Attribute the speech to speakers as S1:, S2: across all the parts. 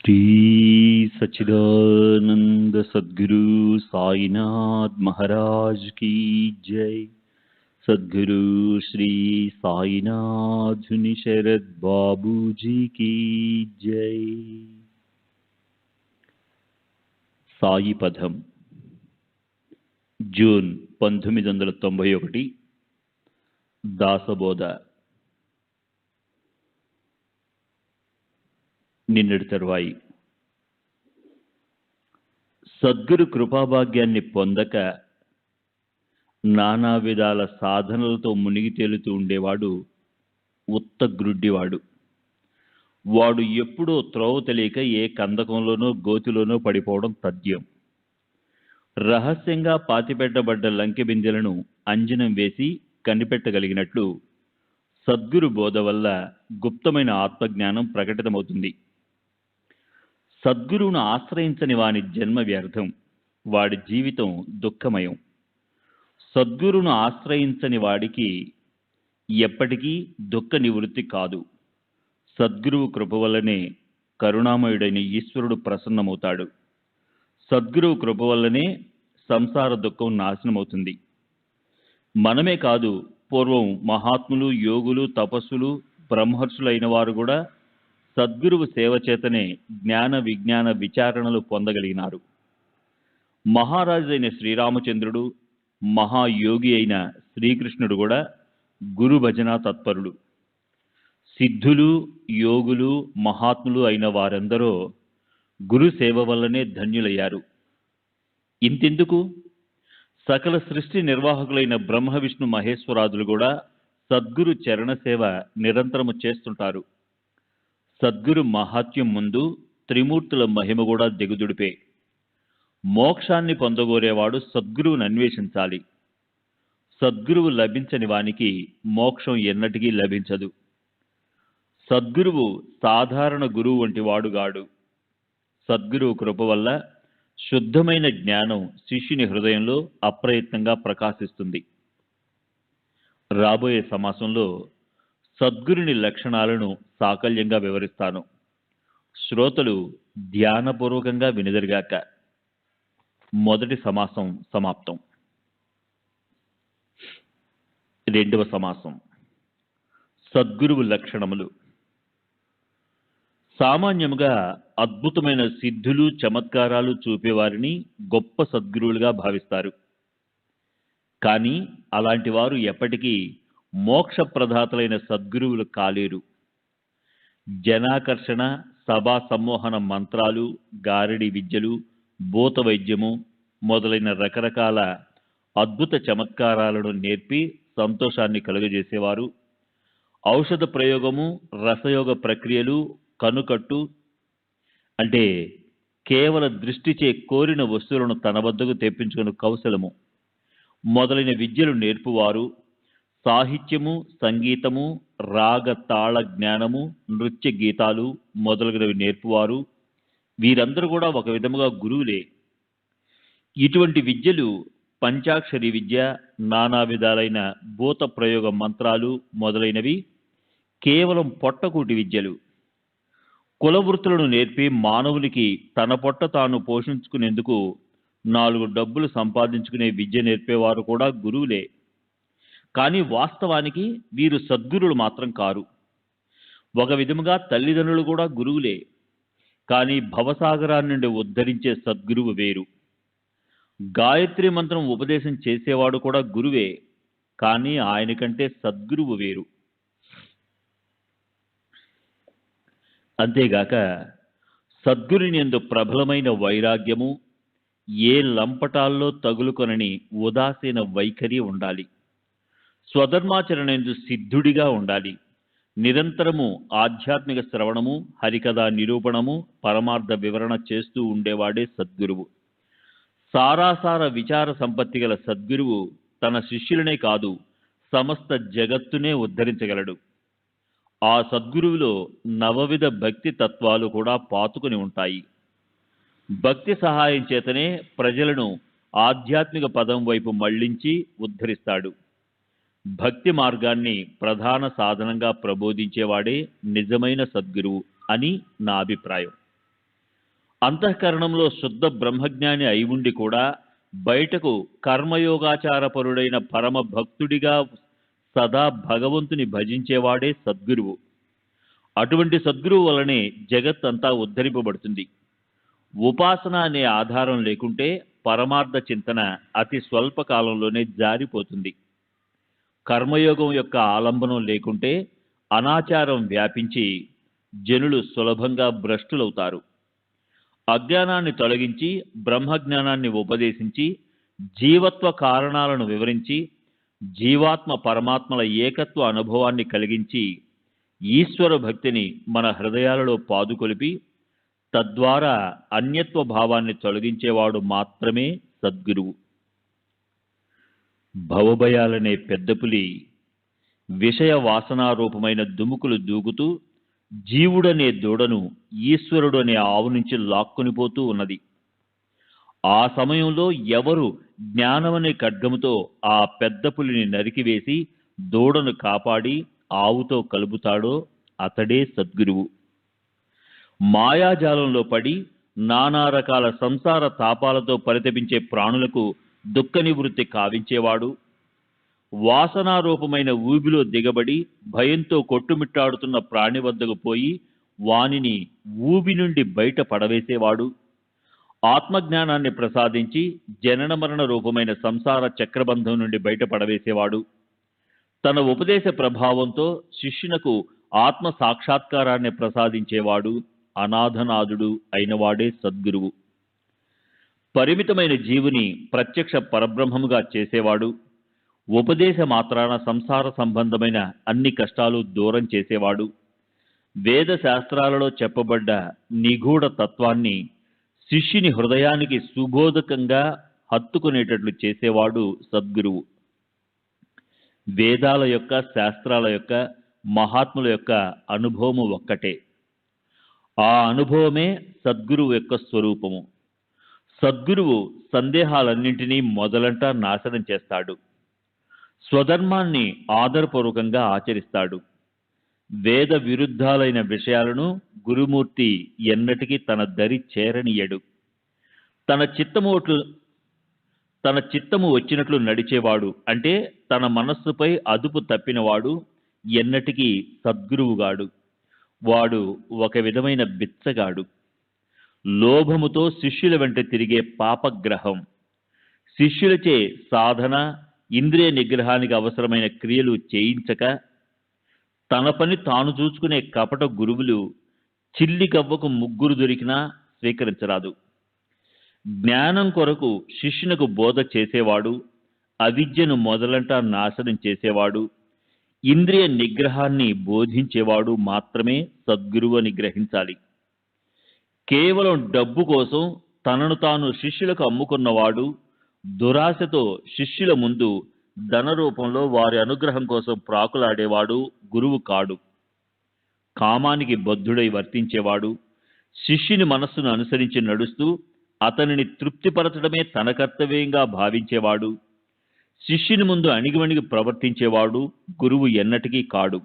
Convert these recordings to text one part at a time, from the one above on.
S1: श्री सच्चिदानंद सद्गुरु साईनाथ महाराज की जय। सद्गुरु श्री साईनाथ शरद बाबू जी की जय। సాయి పదం జూన్ 1991 దాసబోధ. నిన్నటి తరువాయి సద్గురు కృపాభాగ్యాన్ని పొందక నానా విధాల సాధనలతో మునిగి తేలుతూ ఉండేవాడు ఉత్తగ్రుడ్డివాడు. వాడు ఎప్పుడో త్రోవ తెలియక ఏ కందకంలోనో గోతిలోనో పడిపోవడం తథ్యం. రహస్యంగా పాతిపెట్టబడ్డ లంకె బిందెలను అంజనం వేసి కనిపెట్టగలిగినట్లు సద్గురు బోధ వల్ల గుప్తమైన ఆత్మజ్ఞానం ప్రకటితమవుతుంది. సద్గురువును ఆశ్రయించని వాని జన్మ వ్యర్థం, వాడి జీవితం దుఃఖమయం. సద్గురువును ఆశ్రయించని వాడికి ఎప్పటికీ దుఃఖ నివృత్తి కాదు. సద్గురువు కృప వల్లనే కరుణామయుడైన ఈశ్వరుడు ప్రసన్నమవుతాడు. సద్గురువు కృప వల్లనే సంసార దుఃఖం నాశనమవుతుంది. మనమే కాదు, పూర్వం మహాత్ములు, యోగులు, తపస్సులు, బ్రహ్మర్షులైన వారు కూడా సద్గురువు సేవ చేతనే జ్ఞాన విజ్ఞాన విచారణలు పొందగలిగినారు. మహారాజు అయిన శ్రీరామచంద్రుడు, మహాయోగి అయిన శ్రీకృష్ణుడు కూడా గురు భజన తత్పరులు. సిద్ధులు, యోగులు, మహాత్ములు అయిన వారందరూ గురు సేవ వల్లనే ధన్యులయ్యారు. ఇంతెందుకు, సకల సృష్టి నిర్వాహకులైన బ్రహ్మ విష్ణు మహేశ్వరాదులు కూడా సద్గురు చరణ సేవ నిరంతరము చేస్తుంటారు. సద్గురు మహాత్యం ముందు త్రిమూర్తుల మహిమ కూడా దిగుదుడిపే. మోక్షాన్ని పొందగోరేవాడు సద్గురువును అన్వేషించాలి. సద్గురువు లభించని వానికి మోక్షం ఎన్నటికీ లభించదు. సద్గురువు సాధారణ గురువు వంటి వాడుగాడు. సద్గురువు కృప వల్ల శుద్ధమైన జ్ఞానం శిష్యుని హృదయంలో అప్రయత్నంగా ప్రకాశిస్తుంది. రాబోయే సమాసంలో సద్గురుని లక్షణాలను సాకల్యంగా వివరిస్తాను. శ్రోతలు ధ్యానపూర్వకంగా వినదరిగాక. మొదటి సమాసం సమాప్తం. రెండవ సమాసం సద్గురువు లక్షణములు. సామాన్యముగా అద్భుతమైన సిద్ధులు, చమత్కారాలు చూపేవారిని గొప్ప సద్గురువులుగా భావిస్తారు. కానీ అలాంటి వారు ఎప్పటికీ మోక్షప్రదాతలైన సద్గురువులు కాలేరు. జనాకర్షణ, సభా సమ్మోహన మంత్రాలు, గారడి విద్యలు, భూత వైద్యము మొదలైన రకరకాల అద్భుత చమత్కారాలను నేర్పి సంతోషాన్ని కలుగజేసేవారు. ఔషధ ప్రయోగము, రసయోగ ప్రక్రియలు, కనుకట్టు అంటే కేవల దృష్టిచే కోరిన వస్తువులను తన వద్దకు తెప్పించుకుని కౌశలము మొదలైన విద్యలు నేర్పువారు. సాహిత్యము, సంగీతము, రాగ తాళ జ్ఞానము, నృత్య గీతాలు మొదలగునవి నేర్పువారు. వీరందరూ కూడా ఒక విధముగా గురువులే. ఇటువంటి విద్యలు పంచాక్షరి విద్య, నానా విధాలైన భూత ప్రయోగ మంత్రాలు మొదలైనవి కేవలం పొట్టకూటి విద్యలు. కులవృత్తులను నేర్పి మానవునికి తన పొట్ట తాను పోషించుకునేందుకు 4 డబ్బులు సంపాదించుకునే విద్య నేర్పేవారు కూడా గురువులే. కానీ వాస్తవానికి వీరు సద్గురువులు మాత్రం కారు. ఒక విధముగా తల్లిదండ్రులు కూడా గురువులే. కానీ భవసాగరాన్ని నుండి ఉద్ధరించే సద్గురువు వేరు. గాయత్రి మంత్రం ఉపదేశం చేసేవాడు కూడా గురువే. కానీ ఆయన కంటే సద్గురువు వేరు. అంతేగాక సద్గురుని యందు ప్రబలమైన వైరాగ్యము, ఏ లంపటాల్లో తగులుకొనని ఉదాసీన వైఖరి ఉండాలి. స్వధర్మాచరణందు సిద్ధుడిగా ఉండాలి. నిరంతరము ఆధ్యాత్మిక శ్రవణము, హరికథా నిరూపణము, పరమార్థ వివరణ చేస్తూ ఉండేవాడే సద్గురువు. సారాసార విచార సంపత్తి గల సద్గురువు తన శిష్యులనే కాదు, సమస్త జగత్తునే ఉద్ధరించగలడు. ఆ సద్గురువులో నవవిధ భక్తి తత్వాలు కూడా పాతుకుని ఉంటాయి. భక్తి సహాయం చేతనే ప్రజలను ఆధ్యాత్మిక పదం వైపు మళ్లించి ఉద్ధరిస్తాడు. భక్తి మార్గాన్ని ప్రధాన సాధనంగా ప్రబోధించేవాడే నిజమైన సద్గురువు అని నా అభిప్రాయం. అంతఃకరణంలో శుద్ధ బ్రహ్మజ్ఞాని అయి ఉండి కూడా బయటకు కర్మయోగాచారపరుడైన పరమ భక్తుడిగా సదా భగవంతుని భజించేవాడే సద్గురువు. అటువంటి సద్గురువు వలనే జగత్ అంతా ఉద్ధరింపబడుతుంది. ఉపాసన అనే ఆధారం లేకుంటే పరమార్థ చింతన అతి స్వల్ప కాలంలోనే జారిపోతుంది. కర్మయోగం యొక్క ఆలంబనం లేకుంటే అనాచారం వ్యాపించి జనులు సులభంగా భ్రష్టులవుతారు. అజ్ఞానాన్ని తొలగించి బ్రహ్మజ్ఞానాన్ని ఉపదేశించి జీవత్వ కారణాలను వివరించి జీవాత్మ పరమాత్మల ఏకత్వ అనుభవాన్ని కలిగించి ఈశ్వర భక్తిని మన హృదయాలలో పాదుకొలిపి తద్వారా అన్యత్వ భావాన్ని తొలగించేవాడు మాత్రమే సద్గురువు. భవభయాలనే పెద్దపులి విషయ వాసనారూపమైన దుముకులు దూకుతూ జీవుడనే దూడను ఈశ్వరుడు అనే ఆవు నుంచి లాక్కునిపోతూ ఉన్నది. ఆ సమయంలో ఎవరు జ్ఞానమనే ఖడ్గముతో ఆ పెద్ద పులిని నరికివేసి దూడను కాపాడి ఆవుతో కలుపుతాడో అతడే సద్గురువు. మాయాజాలంలో పడి నానా రకాల సంసార తాపాలతో పరితపించే ప్రాణులకు దుఃఖ నివృత్తి కావించేవాడు, వాసనారూపమైన ఊబిలో దిగబడి భయంతో కొట్టుమిట్టాడుతున్న ప్రాణి వద్దకు పోయి వానిని ఊబి నుండి బయట పడవేసేవాడు, ఆత్మజ్ఞానాన్ని ప్రసాదించి జనన మరణ రూపమైన సంసార చక్రబంధం నుండి బయట పడవేసేవాడు, తన ఉపదేశ ప్రభావంతో శిష్యునకు ఆత్మ సాక్షాత్కారాన్ని ప్రసాదించేవాడు, అనాథనాథుడు అయినవాడే సద్గురువు. పరిమితమైన జీవుని ప్రత్యక్ష పరబ్రహ్మముగా చేసేవాడు, ఉపదేశ మాత్రాన సంసార సంబంధమైన అన్ని కష్టాలు దూరం చేసేవాడు, వేద శాస్త్రాలలో చెప్పబడ్డ నిగూఢ తత్వాన్ని శిష్యుని హృదయానికి సుబోధకంగా హత్తుకునేటట్లు చేసేవాడు సద్గురువు. వేదాల యొక్క శాస్త్రాల యొక్క మహాత్ముల యొక్క అనుభవము ఒక్కటే. ఆ అనుభవమే సద్గురువు యొక్క స్వరూపము. సద్గురువు సందేహాలన్నింటినీ మొదలంటా నాశనం చేస్తాడు. స్వధర్మాన్ని ఆదరపూర్వకంగా ఆచరిస్తాడు. వేద విరుద్ధాలైన విషయాలను గురుమూర్తి ఎన్నటికీ తన దరి చేరనీయడు. తన చిత్తము వచ్చినట్లు నడిచేవాడు, అంటే తన మనస్సుపై అదుపు తప్పినవాడు ఎన్నటికీ సద్గురువుగాడు. వాడు ఒక విధమైన బిచ్చగాడు. లోభముతో శిష్యుల వెంట తిరిగే పాపగ్రహం. శిష్యులచే సాధన, ఇంద్రియ నిగ్రహానికి అవసరమైన క్రియలు చేయించక తన పని తాను చూసుకునే కపట గురువులు చిల్లి గవ్వకు ముగ్గురు దొరికినా స్వీకరించరాదు. జ్ఞానం కొరకు శిష్యునకు బోధ చేసేవాడు, అవిద్యను మొదలంటా నాశనం చేసేవాడు, ఇంద్రియ నిగ్రహాన్ని బోధించేవాడు మాత్రమే సద్గురువు అని గ్రహించాలి. కేవలం డబ్బు కోసం తనను తాను శిష్యులకు అమ్ముకున్నవాడు, దురాశతో శిష్యుల ముందు ధన రూపంలో వారి అనుగ్రహం కోసం ప్రాకులాడేవాడు గురువు కాడు. కామానికి బద్ధుడై వర్తించేవాడు, శిష్యుని మనస్సును అనుసరించి నడుస్తూ అతనిని తృప్తిపరచడమే తన కర్తవ్యంగా భావించేవాడు, శిష్యుని ముందు అణిగివణిగి ప్రవర్తించేవాడు గురువు ఎన్నటికీ కాడు.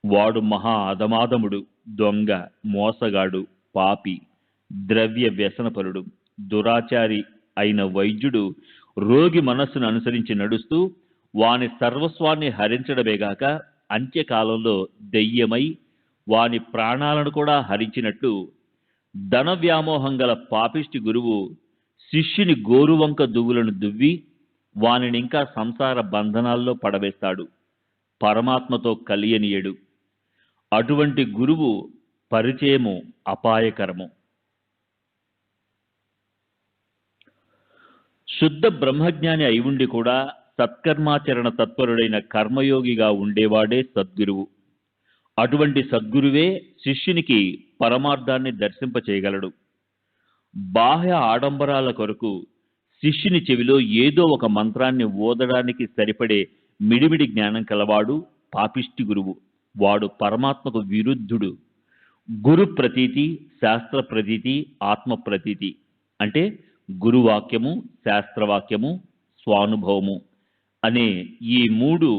S1: వాడు మహా అధమాధముడు, దొంగ, మోసగాడు, పాపి, ద్రవ్య వ్యసనపరుడు, దురాచారి అయిన వైద్యుడు రోగి మనస్సును అనుసరించి నడుస్తూ వాని సర్వస్వాన్ని హరించడమేగాక అంత్యకాలంలో దెయ్యమై వాని ప్రాణాలను కూడా హరించినట్లు ధన వ్యామోహం గల పాపిష్టి గురువు శిష్యుని గోరువంక దువ్వులను దువ్వి వానినింకా సంసార బంధనాల్లో పడవేస్తాడు, పరమాత్మతో కలియనీయడు. అటువంటి గురువు పరిచయము అపాయకరము. శుద్ధ బ్రహ్మజ్ఞాని అయి ఉండి కూడా సత్కర్మాచరణ తత్పరుడైన కర్మయోగిగా ఉండేవాడే సద్గురువు. అటువంటి సద్గురువే శిష్యునికి పరమార్థాన్ని దర్శింపచేయగలడు. బాహ్య ఆడంబరాల కొరకు శిష్యుని చెవిలో ఏదో ఒక మంత్రాన్ని ఓదడానికి సరిపడే మిడిమిడి జ్ఞానం కలవాడు పాపిష్టి గురువు. వాడు పరమాత్మకు విరుద్ధుడు. గురు ప్రతీతి, శాస్త్ర ప్రతీతి, ఆత్మ ప్రతీతి అంటే గురువాక్యము, శాస్త్రవాక్యము, స్వానుభవము అనే ఈ మూడు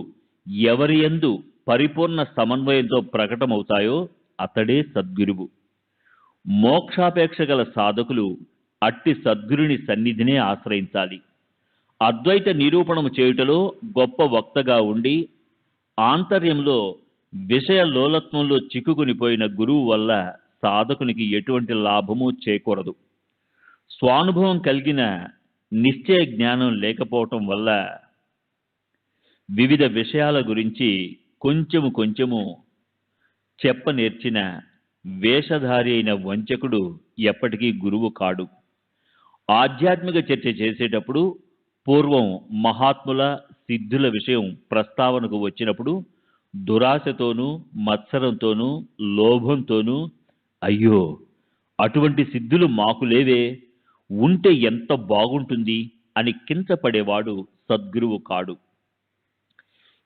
S1: ఎవరి యందు పరిపూర్ణ సమన్వయంతో ప్రకటమవుతాయో అతడే సద్గురువు. మోక్షాపేక్ష గల సాధకులు అట్టి సద్గురుని సన్నిధినే ఆశ్రయించాలి. అద్వైత నిరూపణము చేయుటలో గొప్ప వక్తగా ఉండి ఆంతర్యంలో విషయ లోలత్వంలో చిక్కుకునిపోయిన గురువు వల్ల సాధకునికి ఎటువంటి లాభము చేకూరదు. స్వానుభవం కలిగిన నిశ్చయ జ్ఞానం లేకపోవటం వల్ల వివిధ విషయాల గురించి కొంచెము కొంచెము చెప్పనేర్చిన వేషధారి అయిన వంచకుడు ఎప్పటికీ గురువు కాడు. ఆధ్యాత్మిక చర్చ చేసేటప్పుడు పూర్వం మహాత్ముల సిద్ధుల విషయం ప్రస్తావనకు వచ్చినప్పుడు దురాశతోనూ మత్సరంతోనూ లోభంతోనూ అయ్యో అటువంటి సిద్ధులు మాకు లేవే, ఉంటే ఎంత బాగుంటుంది అని కించపడేవాడు సద్గురువు కాడు.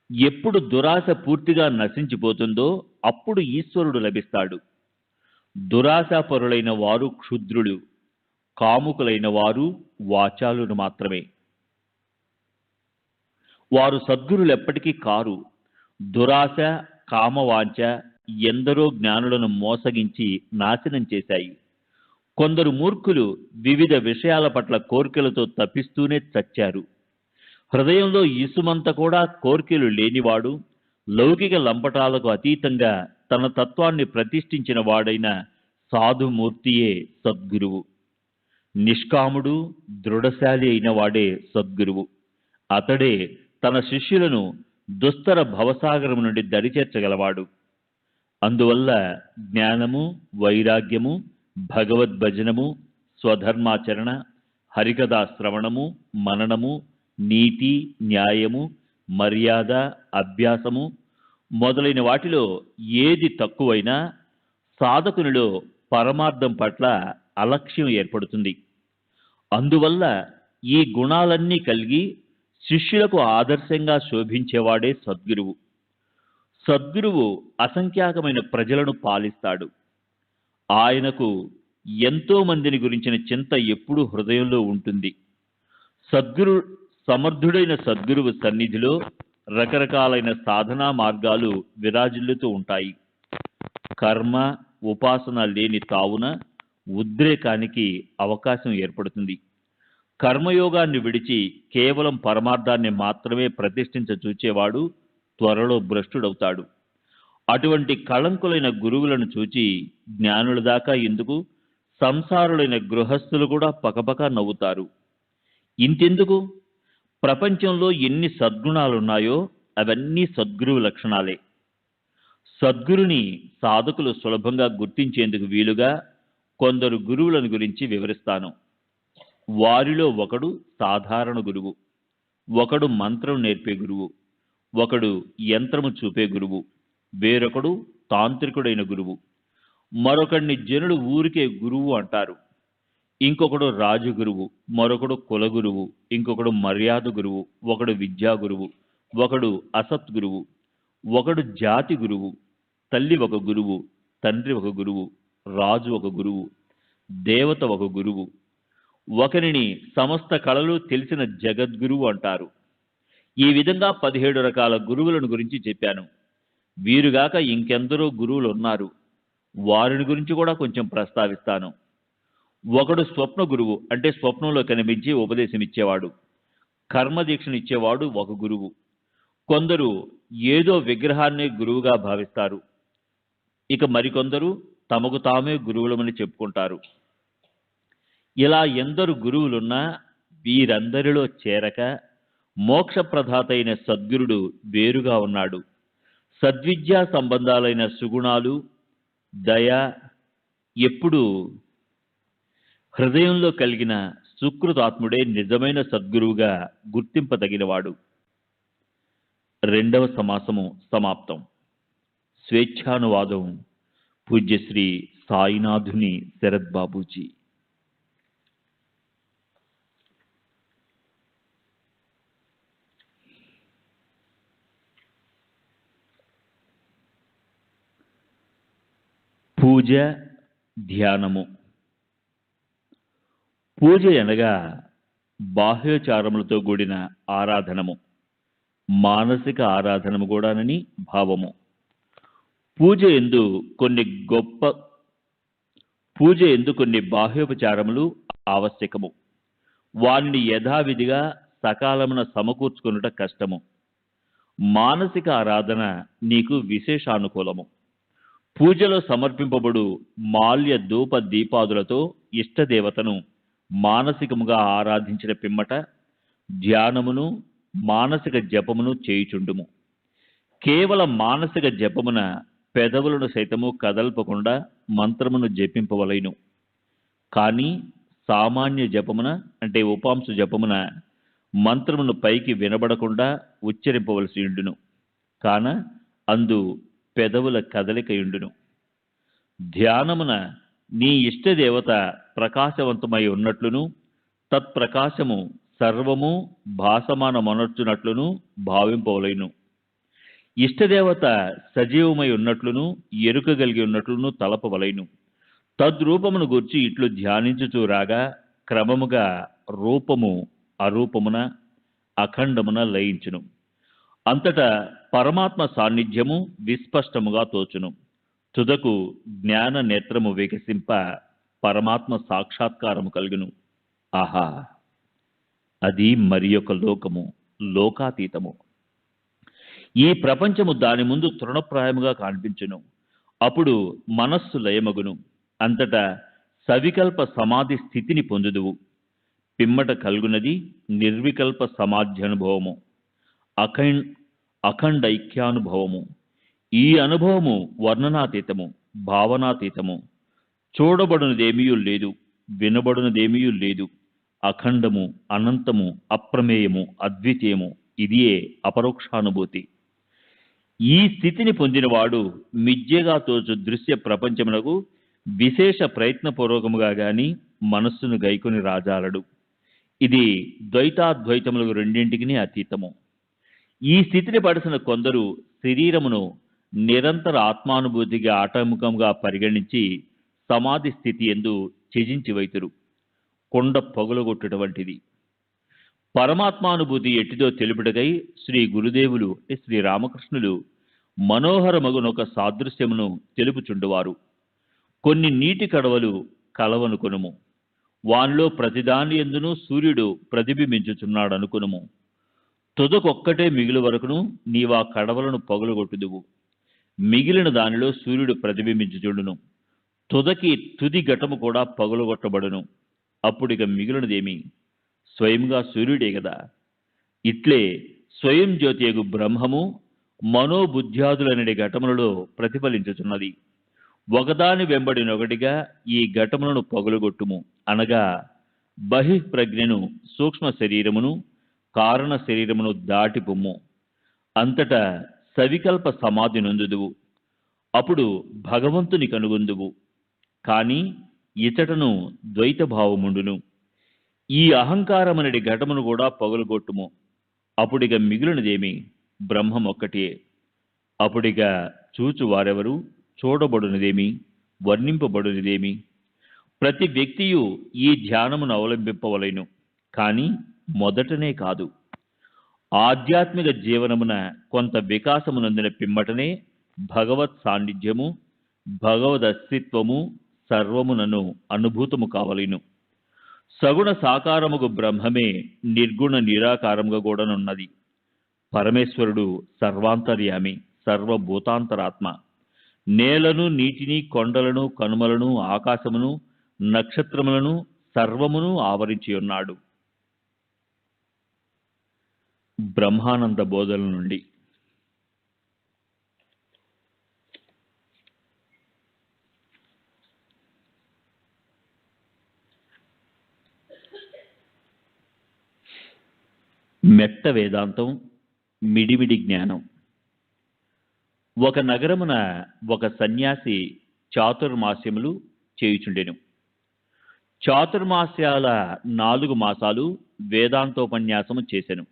S1: ఎప్పుడు దురాశ పూర్తిగా నశించిపోతుందో అప్పుడు ఈశ్వరుడు లభిస్తాడు. దురాశాపరులైన వారు క్షుద్రులు, కాముకులైన వారు వాచాలులు మాత్రమే. వారు సద్గురులెప్పటికీ కారు. దురాశ, కామవాంఛ ఎందరో జ్ఞానులను మోసగించి నాశనం చేశాయి. కొందరు మూర్ఖులు వివిధ విషయాల పట్ల కోర్కెలతో తప్పిస్తూనే చచ్చారు. హృదయంలో ఇసుమంత కూడా కోర్కెలు లేనివాడు, లౌకిక లంపటాలకు అతీతంగా తన తత్వాన్ని ప్రతిష్ఠించిన వాడైన సాధుమూర్తియే సద్గురువు. నిష్కాముడు, దృఢశాలి అయిన వాడే సద్గురువు. అతడే తన శిష్యులను దుస్తర భవసాగరం నుండి దరిచేర్చగలవాడు. అందువల్ల జ్ఞానము, వైరాగ్యము, భగవద్భజనము, స్వధర్మాచరణ, హరికథా శ్రవణము, మననము, నీతి, న్యాయము, మర్యాద, అభ్యాసము మొదలైన వాటిలో ఏది తక్కువైనా సాధకునిలో పరమార్థం పట్ల అలక్ష్యం ఏర్పడుతుంది. అందువల్ల ఈ గుణాలన్నీ కలిగి శిష్యులకు ఆదర్శంగా శోభించేవాడే సద్గురువు. సద్గురువు అసంఖ్యాకమైన ప్రజలను పాలిస్తాడు. ఆయనకు ఎంతో మందిని గురించిన చింత ఎప్పుడూ హృదయంలో ఉంటుంది. సమర్థుడైన సద్గురువు సన్నిధిలో రకరకాలైన సాధనా మార్గాలు విరాజిల్లుతూ ఉంటాయి. కర్మ, ఉపాసన లేని తావున ఉద్రేకానికి అవకాశం ఏర్పడుతుంది. కర్మయోగాన్ని విడిచి కేవలం పరమార్థాన్ని మాత్రమే ప్రతిష్ఠించ చూచేవాడు త్వరలో భ్రష్టుడవుతాడు. అటువంటి కళంకులైన గురువులను చూచి జ్ఞానుల దాకా ఎందుకు, సంసారులైన గృహస్థులు కూడా పకపక నవ్వుతారు. ఇంతెందుకు, ప్రపంచంలో ఎన్ని సద్గుణాలున్నాయో అవన్నీ సద్గురువు లక్షణాలే. సద్గురుని సాధకులు సులభంగా గుర్తించేందుకు వీలుగా కొందరు గురువులను గురించి వివరిస్తాను. వారిలో ఒకడు సాధారణ గురువు, ఒకడు మంత్రం నేర్పే గురువు, ఒకడు యంత్రము చూపే గురువు, వేరొకడు తాంత్రికుడైన గురువు, మరొకడిని జనులు ఊరికే గురువు అంటారు. ఇంకొకడు రాజగురువు, మరొకడు కులగురువు, ఇంకొకడు మర్యాద గురువు, ఒకడు విద్యా గురువు, ఒకడు అసత్ గురువు, ఒకడు జాతి గురువు. తల్లి ఒక గురువు, తండ్రి ఒక గురువు, రాజు ఒక గురువు, దేవత ఒక గురువు. ఒకరిని సమస్త కళలు తెలిసిన జగద్గురువు అంటారు. ఈ విధంగా 17 రకాల గురువులను గురించి చెప్పాను. వీరుగాక ఇంకెందరో గురువులు ఉన్నారు. వారిని గురించి కూడా కొంచెం ప్రస్తావిస్తాను. ఒకడు స్వప్న గురువు, అంటే స్వప్నంలో కనిపించి ఉపదేశం ఇచ్చేవాడు. కర్మదీక్షను ఇచ్చేవాడు ఒక గురువు. కొందరు ఏదో విగ్రహాన్నే గురువుగా భావిస్తారు. ఇక మరికొందరు తమకు తామే గురువులమని చెప్పుకుంటారు. ఇలా ఎందరు గురువులున్నా వీరందరిలో చేరక మోక్షప్రదాత అయిన సద్గురుడు వేరుగా ఉన్నాడు. సద్విద్యా సంబంధాలైన సుగుణాలు, దయ ఎప్పుడు హృదయంలో కలిగిన సుకృతాత్ముడే నిజమైన సద్గురువుగా గుర్తింపదగినవాడు. 2వ సమాసము సమాప్తం. స్వేచ్ఛానువాదం పూజ్యశ్రీ సాయినాథుని శరత్ బాబూజీ. పూజ, ధ్యానము. పూజ అనగా బాహ్యోచారములతో కూడిన ఆరాధనము, మానసిక ఆరాధనము కూడానని భావము. పూజ యందు పూజ ఎందు కొన్ని బాహ్యోపచారములు ఆవశ్యకము. వానిని యథావిధిగా సకాలమున సమకూర్చుకొనుట కష్టము. మానసిక ఆరాధన నీకు విశేషానుకూలము. పూజలో సమర్పింపబడు మాల్య ధూప దీపాదులతో ఇష్టదేవతను మానసికముగా ఆరాధించిన పిమ్మట ధ్యానమును మానసిక జపమును చేయుచుండుము. కేవలం మానసిక జపమున పెదవులను సైతము కదల్పకుండా మంత్రమును జపింపవలెను. కానీ సామాన్య జపమున అంటే ఉపాంశ జపమున మంత్రమును పైకి వినబడకుండా ఉచ్చరింపవలసి ఉండును. కాన అందు పెదవుల కదలికయుండును. ధ్యానమున నీ ఇష్టదేవత ప్రకాశవంతమై ఉన్నట్లును తత్ప్రకాశము సర్వము భాసమానమనర్చునట్లును భావింపవలెను. ఇష్టదేవత సజీవమై ఉన్నట్లును ఎరుకగలిగి ఉన్నట్లును తలపవలెను. తద్రూపమును గూర్చి ఇట్లు ధ్యానించుచూ రాగా క్రమముగా రూపము అరూపమున అఖండమున లయించును. అంతటా పరమాత్మ సాన్నిధ్యము విస్పష్టముగా తోచును. తుదకు జ్ఞాన నేత్రము వికసింప పరమాత్మ సాక్షాత్కారము కలుగును. ఆహా, అది మరి ఒక లోకము, లోకాతీతము. ఈ ప్రపంచము దాని ముందు తృణప్రాయముగా కనిపించును. అప్పుడు మనస్సు లయమగును. అంతటా సవికల్ప సమాధి స్థితిని పొందుదువు. పిమ్మట కలుగునది నిర్వికల్ప సమాధ్యనుభవము, అఖండైక్యానుభవము. ఈ అనుభవము వర్ణనాతీతము, భావనాతీతము. చూడబడునదేమీ లేదు, వినబడునదేమీ లేదు. అఖండము, అనంతము, అప్రమేయము, అద్వితీయము. ఇదియే అపరోక్షానుభూతి. ఈ స్థితిని పొందినవాడు మిథ్యగా తోచు దృశ్య ప్రపంచమునకు విశేష ప్రయత్నపూర్వకముగా గాని మనస్సును గైకొని రాజాలడు. ఇది ద్వైతాద్వైతములకు రెండింటికి అతీతము. ఈ స్థితిని పడిసిన కొందరు శరీరమును నిరంతర ఆత్మానుభూతిగా ఆటముఖంగా పరిగణించి సమాధి స్థితి ఎందు త్యజించి వైతురు. కొండ పగులగొట్టుటువంటిది. పరమాత్మానుభూతి ఎట్టిదో తెలుపుటకై శ్రీ గురుదేవులు శ్రీ రామకృష్ణులు మనోహరమగునొక సాదృశ్యమును తెలుపుచుండువారు. కొన్ని నీటి కడవలు కలవనుకొనుము. వానిలో ప్రతిదాని ఎందును సూర్యుడు ప్రతిబింబించుచున్నాడనుకొనుము. తుదకొక్కటే మిగిలి వరకును నీవా కడవలను పగులగొట్టుదువు. మిగిలిన దానిలో సూర్యుడు ప్రతిబింబించుచుండును. తుది ఘటము కూడా పగులగొట్టబడును. అప్పుడిక మిగిలినదేమి? స్వయంగా సూర్యుడే కదా. ఇట్లే స్వయం జ్యోతియగు బ్రహ్మము మనోబుద్ధ్యాదులనడి ఘటములలో ప్రతిఫలించుచున్నది. ఒకదాని వెంబడినొకటిగా ఈ ఘటములను పగులగొట్టుము. అనగా బహిఃప్రజ్ఞను, సూక్ష్మ శరీరమును, కారణ శరీరమును దాటి పొమ్ము. అంతటా సవికల్ప సమాధి నొందుదువు. అప్పుడు భగవంతుని కనుగొందువు. కానీ ఇతటను ద్వైత భావముండును. ఈ అహంకారమనడి ఘటమును కూడా పగులగొట్టుము. అప్పుడిక మిగిలినదేమి? బ్రహ్మం ఒక్కటే. అప్పుడిక చూచు వారెవరు? చూడబడునదేమి? వర్ణింపబడునదేమి? ప్రతి వ్యక్తియు ఈ ధ్యానమును అవలంబింపవలెను. కానీ మొదటనే కాదు. ఆధ్యాత్మిక జీవనమున కొంత వికాసమునందిన పిమ్మటనే భగవత్ సాన్నిధ్యము, భగవద్ అస్తిత్వము సర్వమునను అనుభూతము కావలేను. సగుణ సాకారముకు బ్రహ్మమే నిర్గుణ నిరాకారముగా కూడానున్నది. పరమేశ్వరుడు సర్వాంతర్యామి, సర్వభూతాంతరాత్మ. నేలను, నీటిని, కొండలను, కనుమలను, ఆకాశమును, నక్షత్రములను సర్వమును ఆవరించి ఉన్నాడు. బ్రహ్మానంద బోధల నుండి. మెట్ట వేదాంతం, మిడిమిడి జ్ఞానం. ఒక నగరమున ఒక సన్యాసి చాతుర్మాస్యములు చేయుచుండెను. చాతుర్మాస్యాల 4 మాసాలు వేదాంతోపన్యాసము చేసెను.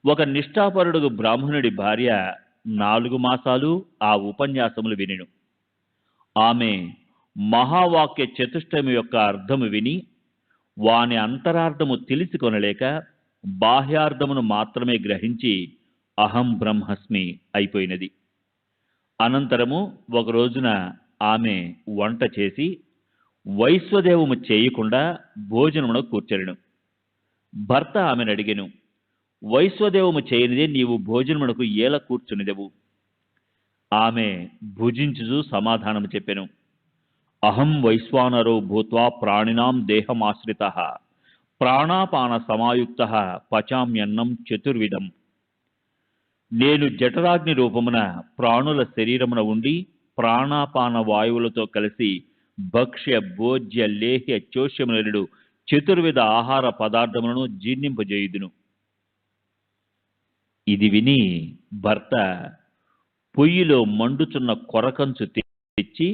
S1: ఒక నిష్ఠాపరుడు బ్రాహ్మణుడి భార్య 4 మాసాలు ఆ ఉపన్యాసములు వినెను. ఆమె మహావాక్య చతుష్టమి యొక్క అర్థము విని వాని అంతరార్థము తెలుసుకొనలేక బాహ్యార్థమును మాత్రమే గ్రహించి అహం బ్రహ్మస్మి అయిపోయినది. అనంతరము ఒక రోజున ఆమె వంట చేసి వైశ్వదేవము చేయకుండా భోజనమును కూర్చొనెను. భర్త ఆమెను అడిగెను, వైశ్వదేవము చేయనిదే నీవు భోజనమునకు ఏల కూర్చునిదెవు? ఆమె భుజించుచు సమాధానము చెప్పెను, అహం వైశ్వానరో భూత్వా ప్రాణినాం దేహమాశ్రితః ప్రాణాపాన సమాయుక్తః పచామ్యన్నం చతుర్విధం. నేను జఠరాగ్ని రూపమున ప్రాణుల శరీరమున ఉండి ప్రాణాపాన వాయువులతో కలిసి భక్ష్య భోజ్య లేహ్య చోష్యములను చతుర్విధ ఆహార పదార్థములను జీర్ణింపజేయుదును. ఇది విని భర్త పొయ్యిలో మండుచున్న కొరకంచు తెచ్చి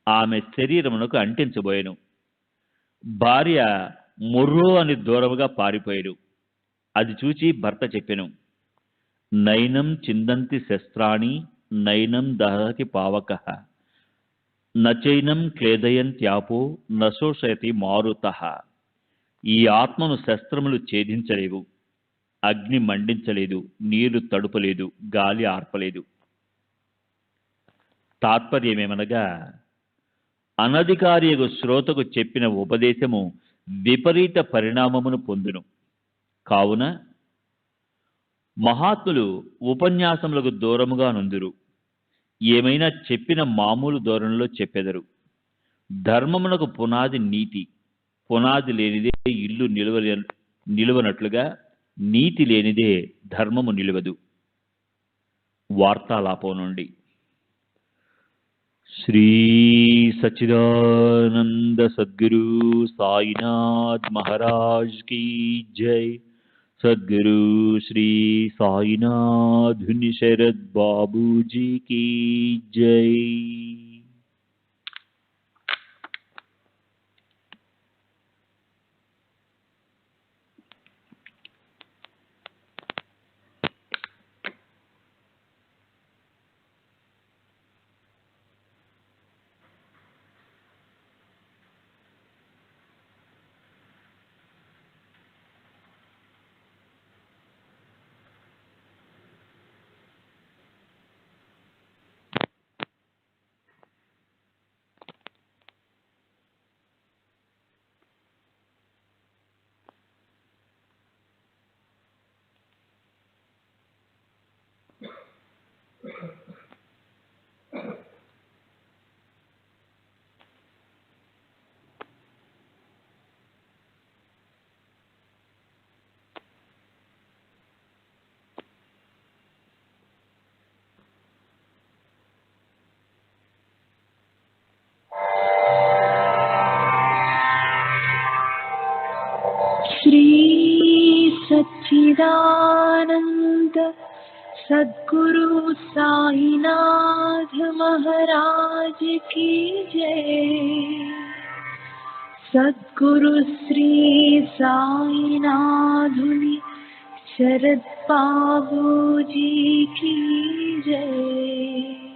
S1: ఆమె శరీరమునకు అంటించబోయెను. భార్య మొర్రో అని దూరముగా పారిపోయాడు. అది చూచి భర్త చెప్పెను, నైనం చిందంతి శస్త్రాణి నైనం దహతి పావకః నచైనం క్లేదయంత్యాపో నశోషయతి మారుతః. ఈ ఆత్మను శస్త్రములు ఛేదించలేవు, అగ్ని మండించలేదు, నీరు తడుపలేదు, గాలి ఆర్పలేదు. తాత్పర్యమేమనగా, అనధికారియగు శ్రోతకు చెప్పిన ఉపదేశము విపరీత పరిణామమును పొందును. కావున మహాత్ములు ఉపన్యాసములకు దూరముగా నుందురు. ఏమైనా చెప్పిన మామూలు ధోరణిలో చెప్పెదరు. ధర్మమునకు పునాది నీతి. పునాది లేనిదే ఇల్లు నిలువనట్లుగా నీతి లేనిదే ధర్మము నిలువదు. వార్తాలాపం నుండి. శ్రీ సచ్చిదానంద సద్గురు సాయినాథ్ మహారాజ్ की जय. सद्गुरु श्री साईनाथ शरद बाबू जी की जय.
S2: श्री सच्चिदानंद सद्गुरु साईनाथ महाराज की जय. सद्गुरु श्री साईनाथुनि शरद बाबू जी की जय.